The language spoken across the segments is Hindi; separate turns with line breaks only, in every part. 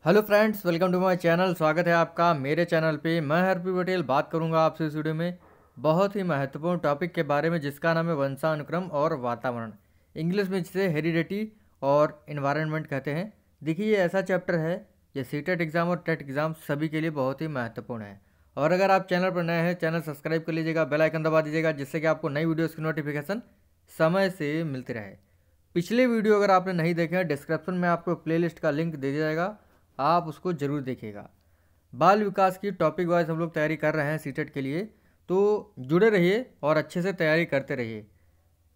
Hello friends, welcome to my channel. स्वागत है आपका मेरे चैनल पे। मैं हरप्रीत पटेल बात करूंगा आपसे इस वीडियो में बहुत ही महत्वपूर्ण टॉपिक के बारे में, जिसका नाम है वंशानुक्रम और वातावरण। इंग्लिश में जिसे हेरिडिटी और इन्वायरमेंट कहते हैं। देखिए, ये ऐसा चैप्टर है, ये सीटेट एग्ज़ाम और टेट एग्ज़ाम सभी के लिए बहुत ही महत्वपूर्ण है। और अगर आप चैनल पर नए हैं, चैनल सब्सक्राइब कर लीजिएगा, बेल आइकन दबा दीजिएगा, जिससे कि आपको नई वीडियोज़ की नोटिफिकेशन समय से मिलती रहे। पिछले वीडियो अगर आपने नहीं देखे हैं, डिस्क्रिप्शन में आपको प्लेलिस्ट का लिंक दे दिया जाएगा, आप उसको ज़रूर देखिएगा। बाल विकास की टॉपिक वाइज हम लोग तैयारी कर रहे हैं सीटेट के लिए, तो जुड़े रहिए और अच्छे से तैयारी करते रहिए।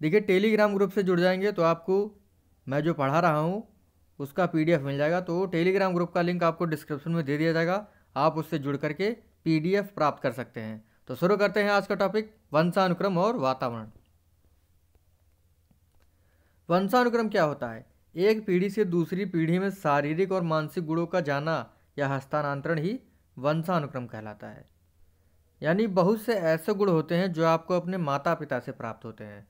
देखिए, टेलीग्राम ग्रुप से जुड़ जाएंगे तो आपको मैं जो पढ़ा रहा हूँ उसका PDF मिल जाएगा। तो टेलीग्राम ग्रुप का लिंक आपको डिस्क्रिप्शन में दे दिया जाएगा, आप उससे जुड़ करके PDF प्राप्त कर सकते हैं। तो शुरू करते हैं आज का टॉपिक, वंशानुक्रम और वातावरण। वंशानुक्रम क्या होता है? एक पीढ़ी से दूसरी पीढ़ी में शारीरिक और मानसिक गुणों का जाना या हस्तांतरण ही वंशानुक्रम कहलाता है। यानी बहुत से ऐसे गुण होते हैं जो आपको अपने माता पिता से प्राप्त होते हैं।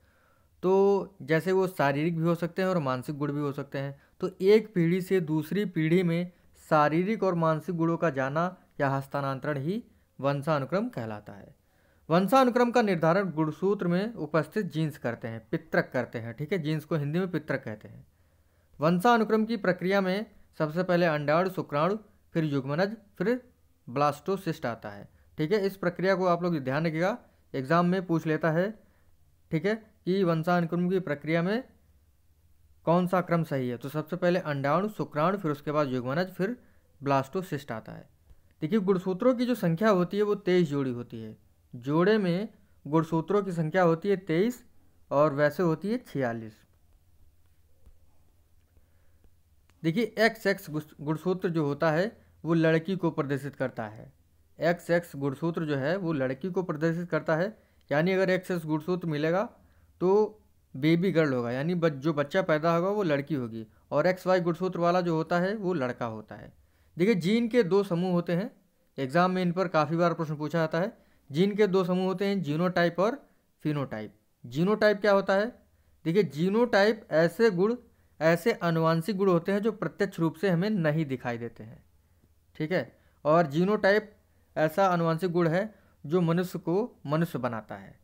तो जैसे वो शारीरिक भी हो सकते हैं और मानसिक गुण भी हो सकते हैं। तो एक पीढ़ी से दूसरी पीढ़ी में शारीरिक और मानसिक गुणों का जाना या हस्तांतरण ही वंशानुक्रम कहलाता है। वंशानुक्रम का निर्धारण गुणसूत्र में उपस्थित जीन्स करते हैं, पितृक करते हैं। ठीक है, जीन्स को हिंदी में पितृक कहते हैं। वंशानुक्रम की प्रक्रिया में सबसे पहले अंडाणु, शुक्राणु, फिर युग्मनज, फिर ब्लास्टोसिस्ट आता है। ठीक है, इस प्रक्रिया को आप लोग ध्यान रखिएगा, एग्जाम में पूछ लेता है। ठीक है, कि वंशानुक्रम की प्रक्रिया में कौन सा क्रम सही है। तो सबसे पहले अंडाणु, शुक्राणु, फिर उसके बाद युग्मनज, फिर ब्लास्टोसिस्ट आता है। देखिए, गुणसूत्रों की जो संख्या होती है वो 23 जोड़ी होती है। जोड़े में गुणसूत्रों की संख्या होती है 23 और वैसे होती है 46। देखिए, XX गुणसूत्र जो होता है वो लड़की को प्रदर्शित करता है। XX गुणसूत्र जो है वो लड़की को प्रदर्शित करता है। यानी अगर XX गुणसूत्र मिलेगा तो बेबी गर्ल होगा, यानी जो बच्चा पैदा होगा वो लड़की होगी। और XY गुणसूत्र वाला जो होता है वो लड़का होता है। देखिए, जीन के दो समूह होते हैं, एग्जाम में इन पर काफ़ी बार प्रश्न पूछा जाता है। जीन के दो समूह होते हैं, जीनोटाइप और फिनोटाइप। जीनोटाइप क्या होता है? देखिए, जीनोटाइप ऐसे आनुवंशिक गुण होते हैं जो प्रत्यक्ष रूप से हमें नहीं दिखाई देते हैं। ठीक है, और जीनोटाइप ऐसा आनुवंशिक गुण है जो मनुष्य को मनुष्य बनाता है।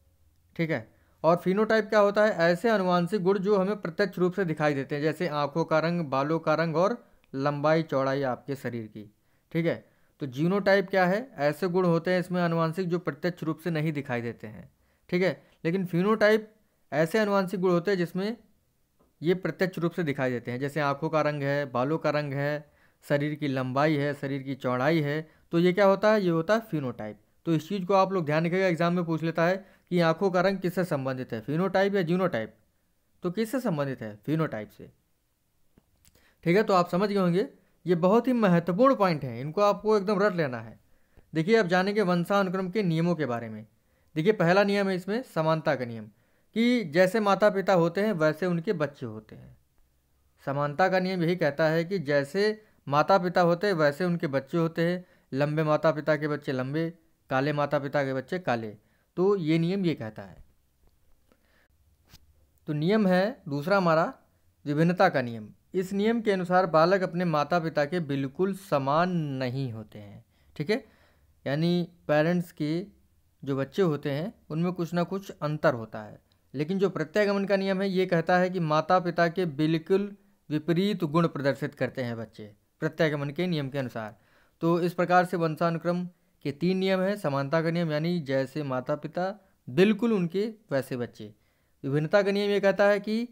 ठीक है, और फिनोटाइप क्या होता है? ऐसे आनुवंशिक गुण जो हमें प्रत्यक्ष रूप से दिखाई देते हैं, जैसे आंखों का रंग, बालों का रंग और लंबाई चौड़ाई आपके शरीर की। ठीक है, तो जीनोटाइप क्या है? ऐसे गुण होते हैं इसमें आनुवंशिक जो प्रत्यक्ष रूप से नहीं दिखाई देते हैं। ठीक है, लेकिन फिनोटाइप ऐसे आनुवंशिक गुण होते हैं जिसमें ये प्रत्यक्ष रूप से दिखाई देते हैं, जैसे आंखों का रंग है, बालों का रंग है, शरीर की लंबाई है, शरीर की चौड़ाई है। तो ये क्या होता है? ये होता है फिनोटाइप। तो इस चीज़ को आप लोग ध्यान रखिएगा, एग्जाम में पूछ लेता है कि आंखों का रंग किससे संबंधित है, फिनोटाइप या जीनोटाइप? तो किससे संबंधित है? फिनोटाइप से। ठीक है, तो आप समझ गए होंगे, ये बहुत ही महत्वपूर्ण पॉइंट है, इनको आपको एकदम रट लेना है। देखिए, अब जानेंगे वंशानुक्रम के नियमों के बारे में। देखिए, पहला नियम है इसमें समानता का नियम, कि जैसे माता पिता होते हैं वैसे उनके बच्चे होते हैं। समानता का नियम यही कहता है कि जैसे माता पिता होते हैं वैसे उनके बच्चे होते हैं। लंबे माता पिता के बच्चे लंबे, काले माता पिता के बच्चे काले। तो ये नियम ये कहता है। तो नियम है दूसरा हमारा विभिन्नता का नियम। इस नियम के अनुसार बालक अपने माता पिता के बिल्कुल समान नहीं होते हैं। ठीक है, यानी पेरेंट्स के जो बच्चे होते हैं उनमें कुछ ना कुछ अंतर होता है। लेकिन जो प्रत्यागमन का नियम है ये कहता है कि माता पिता के बिल्कुल विपरीत गुण प्रदर्शित करते हैं बच्चे, प्रत्यागमन के नियम के अनुसार। तो इस प्रकार से वंशानुक्रम के 3 नियम हैं। समानता का नियम यानी जैसे माता पिता बिल्कुल उनके वैसे बच्चे। विभिन्नता का नियम ये कहता है कि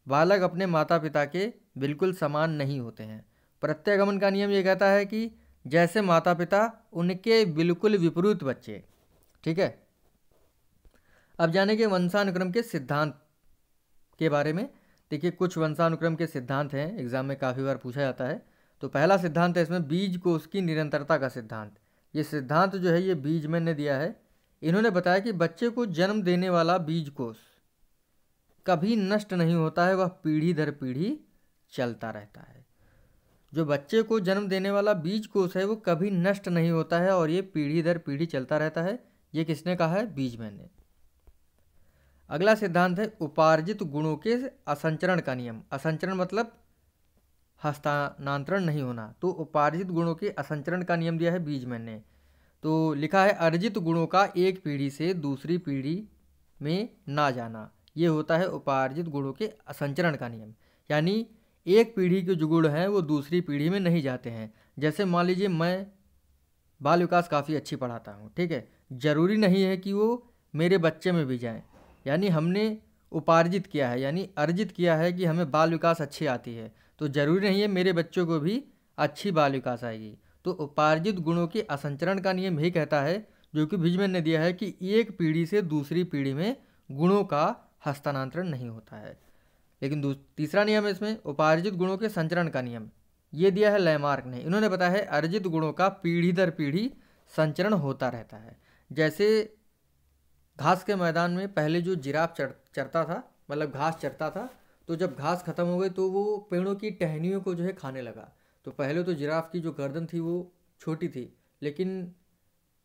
बालक अपने माता पिता के बिल्कुल समान नहीं होते हैं। प्रत्यागमन का नियम ये कहता है कि जैसे माता पिता उनके बिल्कुल विपरीत बच्चे। ठीक है, अब जानेंगे वंशानुक्रम के सिद्धांत के बारे में। देखिए, कुछ वंशानुक्रम के सिद्धांत हैं, एग्जाम में काफ़ी बार पूछा जाता है। तो पहला सिद्धांत है इसमें बीज कोष की निरंतरता का सिद्धांत। ये सिद्धांत जो है ये बीजमैन ने दिया है। इन्होंने बताया कि बच्चे को जन्म देने वाला बीज कोष कभी नष्ट नहीं होता है, वह पीढ़ी दर पीढ़ी चलता रहता है। जो बच्चे को जन्म देने वाला बीज कोष है वो कभी नष्ट नहीं होता है और ये पीढ़ी दर पीढ़ी चलता रहता है। ये किसने कहा है? बीजमैन ने। अगला सिद्धांत है उपार्जित गुणों के असंचरण का नियम। असंचरण मतलब हस्तांतरण नहीं होना। तो उपार्जित गुणों के असंचरण का नियम दिया है बीजमैन ने। तो लिखा है अर्जित गुणों का एक पीढ़ी से दूसरी पीढ़ी में ना जाना, ये होता है उपार्जित गुणों के असंचरण का नियम। यानी एक पीढ़ी के जो गुण हैं वो दूसरी पीढ़ी में नहीं जाते हैं। जैसे मान लीजिए मैं बाल विकास काफ़ी अच्छी पढ़ाता हूँ, ठीक है, ज़रूरी नहीं है कि वो मेरे बच्चे में भी जाए। यानी हमने उपार्जित किया है, यानी अर्जित किया है कि हमें बाल विकास अच्छी आती है, तो ज़रूरी नहीं है मेरे बच्चों को भी अच्छी बाल विकास आएगी। तो उपार्जित गुणों के असंचरण का नियम यही कहता है, जो कि बीजमैन ने दिया है, कि एक पीढ़ी से दूसरी पीढ़ी में गुणों का हस्तांतरण नहीं होता है। लेकिन तीसरा नियम है इसमें उपार्जित गुणों के संचरण का नियम, ये दिया है लैमार्क ने। इन्होंने बताया है अर्जित गुणों का पीढ़ी दर पीढ़ी संचरण होता रहता है। जैसे घास के मैदान में पहले जो जिराफ चरता था, मतलब घास चरता था, तो जब घास खत्म हो गई तो वो पेड़ों की टहनियों को जो है खाने लगा। तो पहले तो जिराफ की जो गर्दन थी वो छोटी थी, लेकिन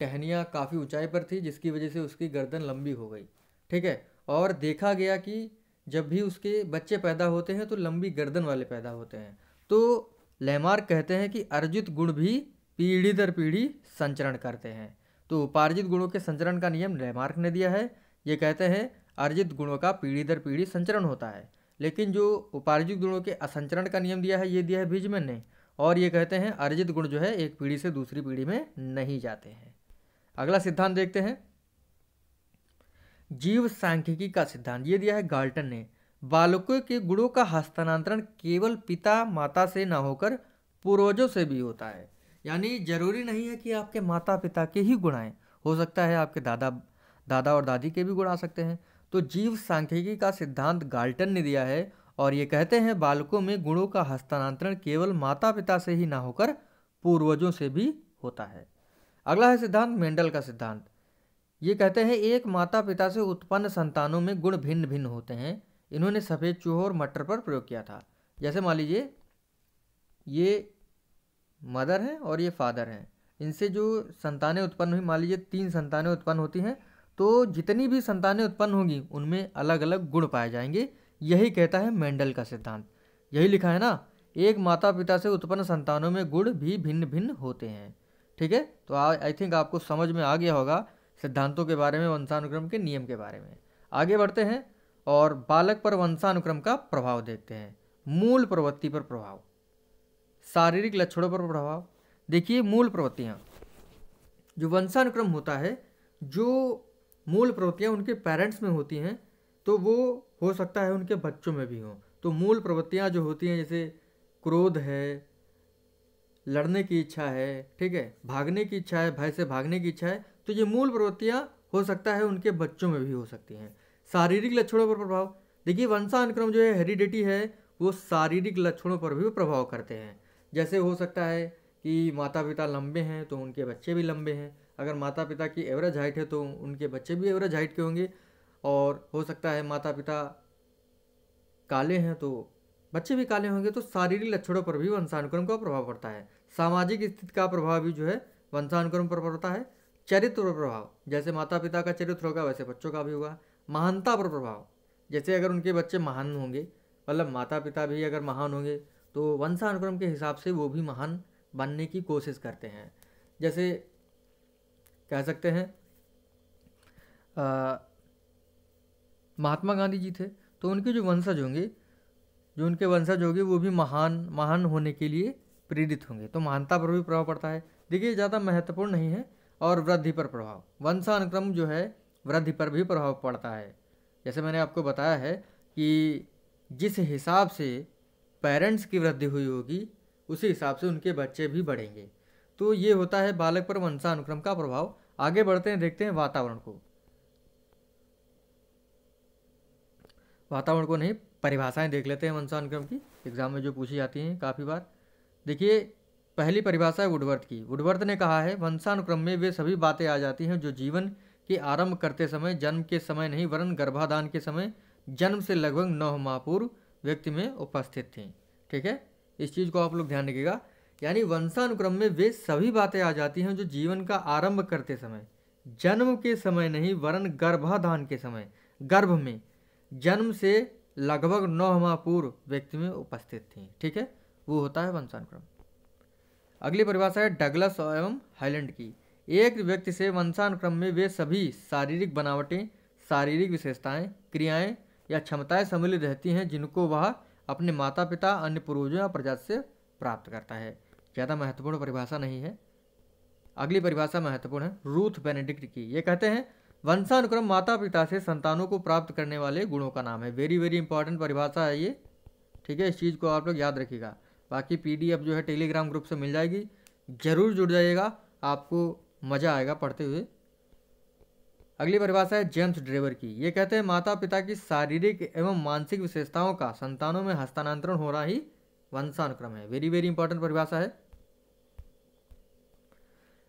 टहनियाँ काफ़ी ऊंचाई पर थी, जिसकी वजह से उसकी गर्दन लंबी हो गई, ठीक है। और देखा गया कि जब भी उसके बच्चे पैदा होते हैं तो लंबी गर्दन वाले पैदा होते हैं। तो लैमार्क कहते हैं कि अर्जित गुण भी पीढ़ी दर पीढ़ी संचरण करते हैं। तो उपार्जित गुणों के संचरण का नियम लैमार्क ने दिया है। ये कहते हैं अर्जित गुणों का पीढ़ी दर पीढ़ी संचरण होता है। लेकिन जो उपार्जित गुणों के असंचरण का नियम दिया है, ये दिया है बीजमैन ने, और ये कहते हैं अर्जित गुण जो है एक पीढ़ी से दूसरी पीढ़ी में नहीं जाते हैं। अगला सिद्धांत देखते हैं, जीव सांख्यिकी का सिद्धांत। ये दिया है गाल्टन ने। बालकों के गुणों का हस्तांतरण केवल पिता माता से ना होकर पूर्वजों से भी होता है। यानी जरूरी नहीं है कि आपके माता पिता के ही गुण आए, हो सकता है आपके दादा और दादी के भी गुण आ सकते हैं। तो जीव सांख्यिकी का सिद्धांत गाल्टन ने दिया है, और ये कहते हैं बालकों में गुणों का हस्तांतरण केवल माता पिता से ही ना होकर पूर्वजों से भी होता है। अगला है सिद्धांत मेंडल का सिद्धांत। ये कहते हैं एक माता पिता से उत्पन्न संतानों में गुण भिन्न भिन्न होते हैं। इन्होंने सफ़ेद चूहों और मटर पर प्रयोग किया था। जैसे मान लीजिए ये मदर हैं और ये फादर हैं, इनसे जो संतानें उत्पन्न हुई, मान लीजिए 3 संतानें उत्पन्न होती हैं, तो जितनी भी संतानें उत्पन्न होंगी उनमें अलग अलग गुण पाए जाएंगे। यही कहता है मेंडल का सिद्धांत। यही लिखा है ना, एक माता पिता से उत्पन्न संतानों में गुण भी भिन्न भिन्न होते हैं, ठीक है। तो आई थिंक आपको समझ में आ गया होगा सिद्धांतों के बारे में, वंशानुक्रम के नियम के बारे में। आगे बढ़ते हैं और बालक पर वंशानुक्रम का प्रभाव देखते हैं। मूल प्रवृत्ति पर प्रभाव, शारीरिक लक्षणों पर प्रभाव। देखिए मूल प्रवृत्तियाँ, जो वंशानुक्रम होता है, जो मूल प्रवृत्तियाँ उनके पेरेंट्स में होती हैं, तो वो हो सकता है उनके बच्चों में भी हों। तो मूल प्रवृत्तियाँ जो होती हैं, जैसे क्रोध है, लड़ने की इच्छा है, ठीक है, भागने की इच्छा है, भय से भागने की इच्छा है, तो ये मूल प्रवृत्तियाँ हो सकता है उनके बच्चों में भी हो सकती हैं। शारीरिक लक्षणों पर प्रभाव, देखिए वंशानुक्रम जो है हेरिडिटी है, वो शारीरिक लक्षणों पर भी प्रभाव करते हैं। जैसे हो सकता है कि माता पिता लंबे हैं तो उनके बच्चे भी लंबे हैं, अगर माता पिता की एवरेज हाइट है तो उनके बच्चे भी एवरेज हाइट के होंगे, और हो सकता है माता पिता काले हैं तो बच्चे भी काले होंगे। तो शारीरिक लक्षणों पर भी वंशानुक्रम का प्रभाव पड़ता है। सामाजिक स्थिति का प्रभाव भी जो है वंशानुक्रम पर पड़ता है। चरित्र पर प्रभाव, जैसे माता पिता का चरित्र होगा वैसे बच्चों का भी होगा। महानता पर प्रभाव, जैसे अगर उनके बच्चे महान होंगे, मतलब माता पिता भी अगर महान होंगे, तो वंशानुक्रम के हिसाब से वो भी महान बनने की कोशिश करते हैं। जैसे कह सकते हैं महात्मा गांधी जी थे, तो उनके जो वंशज होंगे, जो उनके वंशज होंगे, वो भी महान होने के लिए प्रेरित होंगे। तो महानता पर भी प्रभाव पड़ता है। देखिए ज़्यादा महत्वपूर्ण नहीं है। और वृद्धि पर प्रभाव, वंशानुक्रम जो है वृद्धि पर भी प्रभाव पड़ता है। जैसे मैंने आपको बताया है कि जिस हिसाब से पेरेंट्स की वृद्धि हुई होगी, उसी हिसाब से उनके बच्चे भी बढ़ेंगे। तो ये होता है बालक पर वंशानुक्रम का प्रभाव। आगे बढ़ते हैं, देखते हैं वातावरण को। वातावरण को नहीं, परिभाषाएं देख लेते हैं वंशानुक्रम की, एग्जाम में जो पूछी जाती हैं काफ़ी बार। देखिए पहली परिभाषा है वुडवर्थ की। वुडवर्थ ने कहा है वंशानुक्रम में वे सभी बातें आ जाती हैं जो जीवन के आरंभ करते समय, जन्म के समय नहीं वरन गर्भाधान के समय, जन्म से लगभग 9 माह पूर्व व्यक्ति में उपस्थित थीं, ठीक है। इस चीज़ को आप लोग ध्यान रखिएगा। यानी वंशानुक्रम में वे सभी बातें आ जाती हैं जो जीवन का आरंभ करते समय, जन्म के समय नहीं वरन गर्भाधान के समय, गर्भ में, जन्म से लगभग 9 माह पूर्व व्यक्ति में उपस्थित थी, ठीक है। वो होता है वंशानुक्रम। अगली परिभाषा है डगलस एवं हाइलैंड की। एक व्यक्ति से वंशानुक्रम में वे सभी शारीरिक बनावटें, शारीरिक विशेषताएं, क्रियाएं या क्षमताएं सम्मिलित रहती हैं जिनको वह अपने माता पिता, अन्य पूर्वजों या प्रजाति से प्राप्त करता है। ज़्यादा महत्वपूर्ण परिभाषा नहीं है। अगली परिभाषा महत्वपूर्ण है, रूथ बेनेडिक्ट की। ये कहते हैं वंशानुक्रम माता पिता से संतानों को प्राप्त करने वाले गुणों का नाम है। वेरी वेरी इंपॉर्टेंट परिभाषा है ये, ठीक है। इस चीज़ को आप लोग याद रखिएगा। बाकी PDF जो है टेलीग्राम ग्रुप से मिल जाएगी, जरूर जुड़ जाइएगा, आपको मज़ा आएगा पढ़ते हुए। अगली परिभाषा है जेम्स ड्रेवर की। ये कहते हैं माता पिता की शारीरिक एवं मानसिक विशेषताओं का संतानों में हस्तांतरण हो रहा ही वंशानुक्रम है। वेरी वेरी इंपॉर्टेंट परिभाषा है।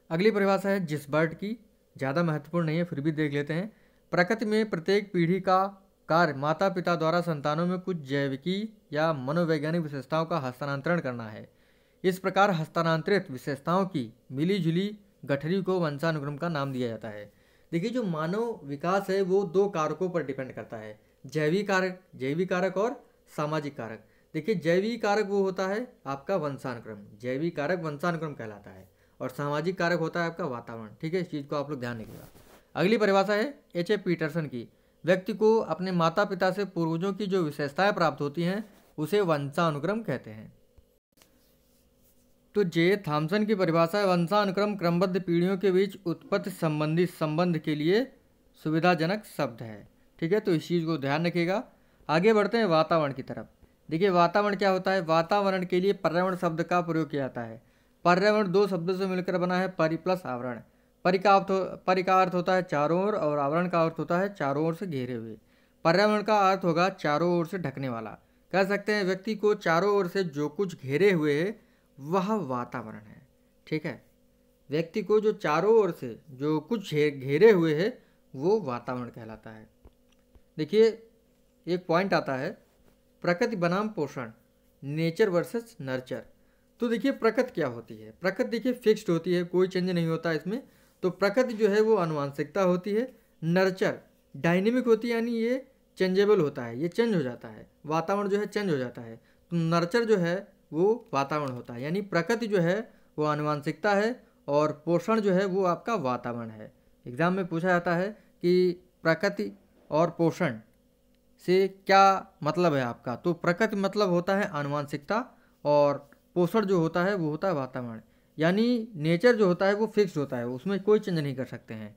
अगली परिभाषा है जिसबर्ट की। ज़्यादा महत्वपूर्ण नहीं है, फिर भी देख लेते हैं। प्रकृति में प्रत्येक पीढ़ी का कार्य माता पिता द्वारा संतानों में कुछ जैविकी या मनोवैज्ञानिक विशेषताओं का हस्तांतरण करना है। इस प्रकार हस्तांतरित विशेषताओं की मिलीजुली गठरी को वंशानुक्रम का नाम दिया जाता है। देखिए, जो मानव विकास है वो 2 कारकों पर डिपेंड करता है, जैविक कारक और सामाजिक कारक। देखिए, जैविक कारक वो होता है आपका वंशानुक्रम, जैविक कारक वंशानुक्रम कहलाता है, और सामाजिक कारक होता है आपका वातावरण, ठीक है। इस चीज़ को आप लोग ध्यान रखिएगा। अगली परिभाषा है H.A. पीटरसन की। व्यक्ति को अपने माता पिता से पूर्वजों की जो विशेषताएं प्राप्त होती हैं उसे वंशानुक्रम कहते हैं। तो J. थॉमसन की परिभाषा है वंशानुक्रम क्रमबद्ध पीढ़ियों के बीच उत्पत्ति संबंधी संबंध के लिए सुविधाजनक शब्द है, ठीक है। तो इस चीज़ को ध्यान रखिएगा। आगे बढ़ते हैं वातावरण की तरफ। देखिए, वातावरण क्या होता है? वातावरण के लिए पर्यावरण शब्द का प्रयोग किया जाता है। पर्यावरण 2 शब्दों से मिलकर बना है, परि प्लस आवरण। परि का अर्थ होता है चारों ओर, और आवरण का अर्थ होता है चारों ओर से घेरे हुए। पर्यावरण का अर्थ होगा चारों ओर से ढकने वाला। कह सकते हैं व्यक्ति को चारों ओर से जो कुछ घेरे हुए है वह वातावरण है, ठीक है। व्यक्ति को जो चारों ओर से जो कुछ घेरे हुए है वो वातावरण कहलाता है। देखिए, एक पॉइंट आता है प्रकृति बनाम पोषण, नेचर वर्सेस नर्चर। तो देखिए, प्रकृति क्या होती है? प्रकृति देखिए फिक्स्ड होती है, कोई चेंज नहीं होता इसमें। तो प्रकृति जो है वो आनुवांशिकता होती है। नर्चर डायनेमिक होती है, यानी ये चेंजेबल होता है, ये चेंज हो जाता है। वातावरण जो है चेंज हो जाता है। तो नर्चर जो है वो वातावरण होता है, यानी प्रकृति जो है वो आनुवांशिकता है और पोषण जो है वो आपका वातावरण है। एग्जाम में पूछा जाता है कि प्रकृति और पोषण से क्या मतलब है आपका? तो प्रकृति मतलब होता है आनुवांशिकता, और पोषण जो होता है वो होता है वातावरण। यानी नेचर जो होता है वो फिक्स्ड होता है, उसमें कोई चेंज नहीं कर सकते हैं,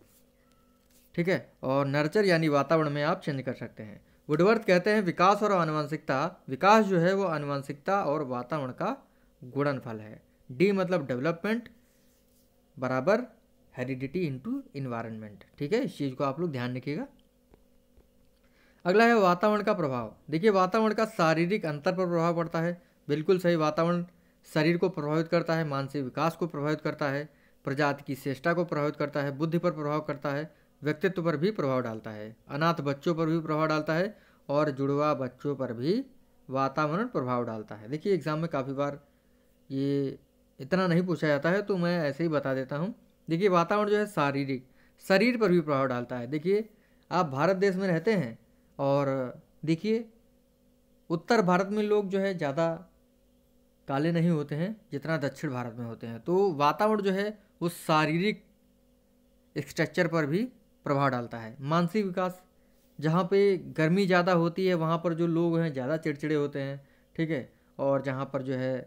ठीक है। और नर्चर यानी वातावरण में आप चेंज कर सकते हैं। वुडवर्थ कहते हैं विकास और आनुवंशिकता, विकास जो है वो आनुवंशिकता और वातावरण का गुणनफल है। डी मतलब डेवलपमेंट बराबर हेरिडिटी इनटू इन्वायरमेंट, ठीक है। इस चीज़ को आप लोग ध्यान रखिएगा। अगला है वातावरण का प्रभाव। देखिए, वातावरण का शारीरिक अंतर पर प्रभाव पड़ता है, बिल्कुल सही। वातावरण शरीर को प्रभावित करता है, मानसिक विकास को प्रभावित करता है, प्रजाति की श्रेष्ठता को प्रभावित करता है, बुद्धि पर प्रभाव करता है, व्यक्तित्व पर भी प्रभाव डालता है, अनाथ बच्चों पर भी प्रभाव डालता है, और जुड़वा बच्चों पर भी वातावरण प्रभाव डालता है। देखिए, एग्जाम में काफ़ी बार ये इतना नहीं पूछा जाता है, तो मैं ऐसे ही बता देता हूँ। देखिए, वातावरण जो है शारीरिक, शरीर पर भी प्रभाव डालता है। देखिए, आप भारत देश में रहते हैं, और देखिए उत्तर भारत में लोग जो है ज़्यादा काले नहीं होते हैं जितना दक्षिण भारत में होते हैं। तो वातावरण जो है वो शारीरिक स्ट्रक्चर पर भी प्रभाव डालता है। मानसिक विकास, जहाँ पे गर्मी ज़्यादा होती है वहाँ पर जो लोग हैं ज़्यादा चिड़चिड़े होते हैं, ठीक है। और जहाँ पर जो है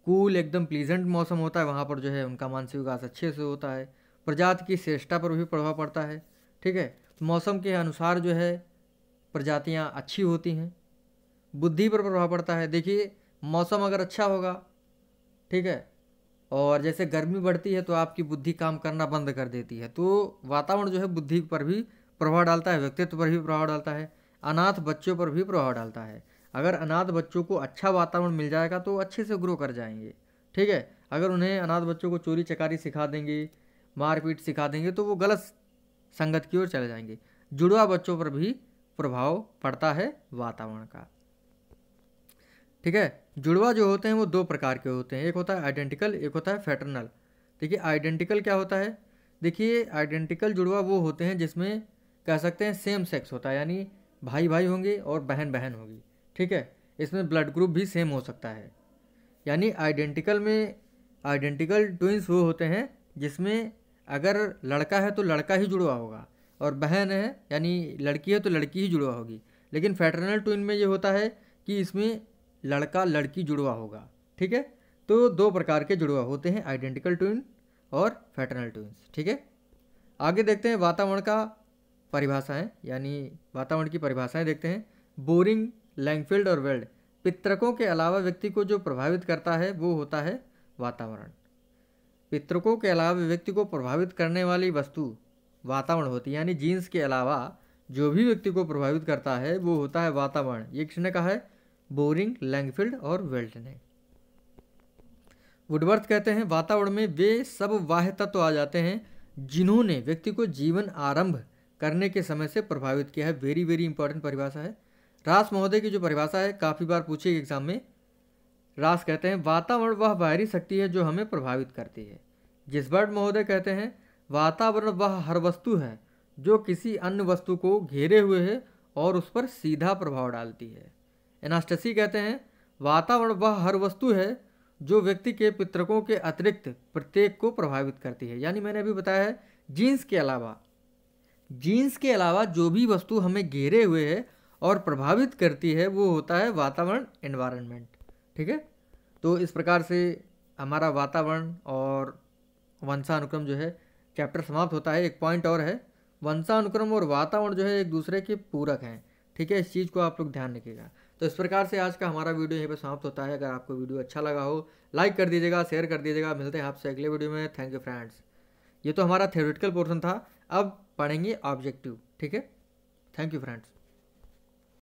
कूल एकदम प्लीजेंट मौसम होता है वहाँ पर जो है उनका मानसिक विकास अच्छे से होता है। प्रजाति की श्रेष्ठता पर भी प्रभाव पड़ता है, ठीक है। मौसम के अनुसार जो है प्रजातियाँ अच्छी होती हैं। बुद्धि पर प्रभाव पड़ता है। देखिए, मौसम अगर अच्छा होगा, ठीक है, और जैसे गर्मी बढ़ती है तो आपकी बुद्धि काम करना बंद कर देती है। तो वातावरण जो है बुद्धि पर भी प्रभाव डालता है, व्यक्तित्व पर भी प्रभाव डालता है, अनाथ बच्चों पर भी प्रभाव डालता है। अगर अनाथ बच्चों को अच्छा वातावरण मिल जाएगा तो अच्छे से ग्रो कर जाएंगे, ठीक है। अगर उन्हें अनाथ बच्चों को चोरी चकारी सिखा देंगे, मारपीट सिखा देंगे, तो वो गलत संगत की ओर चले जाएंगे। जुड़वा बच्चों पर भी प्रभाव पड़ता है वातावरण का, ठीक है। जुड़वा जो होते हैं वो 2 प्रकार के होते हैं, एक होता है आइडेंटिकल, एक होता है फैटर्नल। देखिए, आइडेंटिकल क्या होता है? देखिए, आइडेंटिकल जुड़वा वो होते हैं जिसमें कह सकते हैं सेम सेक्स होता है, यानी भाई भाई होंगे और बहन बहन होगी, ठीक है। इसमें ब्लड ग्रुप भी सेम हो सकता है। यानी आइडेंटिकल में आइडेंटिकल ट्विंस वो होते हैं जिसमें अगर लड़का है तो लड़का ही जुड़वा होगा, और बहन है यानी लड़की है तो लड़की ही जुड़वा होगी। लेकिन फैटर्नल ट्विन में ये होता है कि इसमें लड़का लड़की जुड़वा होगा। ठीक है, तो दो प्रकार के जुड़वा होते हैं, आइडेंटिकल ट्विन और फैटर्नल ट्विंस। ठीक है, आगे देखते हैं वातावरण का परिभाषाएं, यानी वातावरण की परिभाषाएं देखते हैं। बोरिंग, लैंगफील्ड और वेल्ड, पितृकों के अलावा व्यक्ति को जो प्रभावित करता है वो होता है वातावरण। पितृकों के अलावा व्यक्ति को प्रभावित करने वाली वस्तु वातावरण होती है, यानी जीन्स के अलावा जो भी व्यक्ति को प्रभावित करता है वो होता है वातावरण। ये किसने कहा है? बोरिंग, लैंगफील्ड और वेल्ट ने। वुडवर्थ कहते हैं वातावरण में वे सब बाह्य तत्व आ जाते हैं जिन्होंने व्यक्ति को जीवन आरंभ करने के समय से प्रभावित किया है। वेरी वेरी इंपॉर्टेंट परिभाषा है। रास महोदय की जो परिभाषा है काफ़ी बार पूछी एग्जाम में। रास कहते हैं वातावरण वह बाहरी शक्ति है जो हमें प्रभावित करती है। जिसबर्ट महोदय कहते हैं वातावरण वह हर वस्तु है जो किसी अन्य वस्तु को घेरे हुए है और उस पर सीधा प्रभाव डालती है। एनास्टसी कहते हैं वातावरण वह हर वस्तु है जो व्यक्ति के पितृकों के अतिरिक्त प्रत्येक को प्रभावित करती है। यानी मैंने अभी बताया है जीन्स के अलावा जो भी वस्तु हमें घेरे हुए है और प्रभावित करती है वो होता है वातावरण, एनवायरनमेंट। ठीक है, तो इस प्रकार से हमारा वातावरण और वंशानुक्रम जो है चैप्टर समाप्त होता है। एक पॉइंट और है, वंशानुक्रम और वातावरण जो है एक दूसरे के पूरक हैं। ठीक है, इस चीज़ को आप लोग ध्यान रखिएगा। तो इस प्रकार से आज का हमारा वीडियो यहीं पर समाप्त होता है। अगर आपको वीडियो अच्छा लगा हो लाइक कर दीजिएगा, शेयर कर दीजिएगा। मिलते हैं आपसे अगले वीडियो में। Thank you friends. ये तो हमारा थ्योरेटिकल पोर्शन था, अब पढ़ेंगे ऑब्जेक्टिव। ठीक है, थैंक यू फ्रेंड्स।